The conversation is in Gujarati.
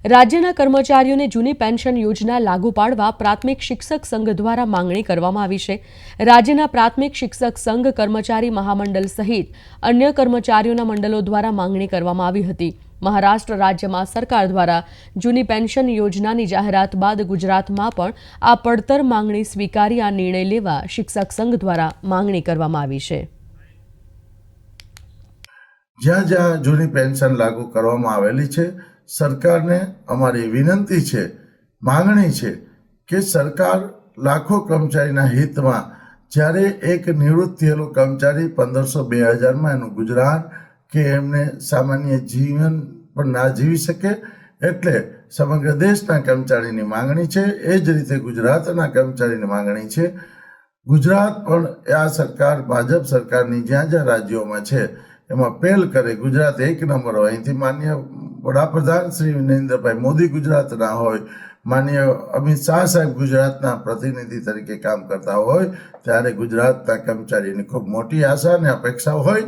રાજ્યના કર્મચારીઓને જૂની પેન્શન યોજના લાગુ પાડવા પ્રાથમિક શિક્ષક સંઘ દ્વારા માંગણી કરવામાં આવી છે। રાજ્યના પ્રાથમિક શિક્ષક સંઘ કર્મચારી મહામંડળ સહિત અન્ય કર્મચારીઓના મંડળો દ્વારા માંગણી કરવામાં આવી હતી। મહારાષ્ટ્ર રાજ્યમાં સરકાર દ્વારા જૂની પેન્શન યોજનાની જાહેરાત બાદ ગુજરાતમાં પણ આ પડતર માંગણી સ્વીકારી આ નિર્ણય લેવા શિક્ષક સંઘ દ્વારા માંગણી કરવામાં આવી છે। જ્યાં જ્યાં જૂની પેન્શન લાગુ કરવામાં આવેલી છે, સરકારને અમારી વિનંતી છે, માંગણી છે કે સરકાર લાખો કર્મચારીના હિતમાં જ્યારે એક નિવૃત્ત થયેલો કર્મચારી 1500-2000માં એનું ગુજરાન કે એમને સામાન્ય જીવન પણ ના જીવી શકે, એટલે સમગ્ર દેશના કર્મચારીની માંગણી છે। એ જ રીતે ગુજરાતના કર્મચારીની માંગણી છે। ગુજરાત પણ આ સરકાર ભાજપ સરકારની જ્યાં જ્યાં રાજ્યોમાં છે એમાં પહેલ કરે। ગુજરાત એક નંબર હોય, અહીંથી માન્ય વડાપ્રધાન શ્રી નરેન્દ્રભાઈ મોદી ગુજરાતના હોય, માન્ય અમિત શાહ સાહેબ ગુજરાતના પ્રતિનિધિ તરીકે કામ કરતા હોય, ત્યારે ગુજરાતના કર્મચારીની ખૂબ મોટી આશા અને અપેક્ષા હોય।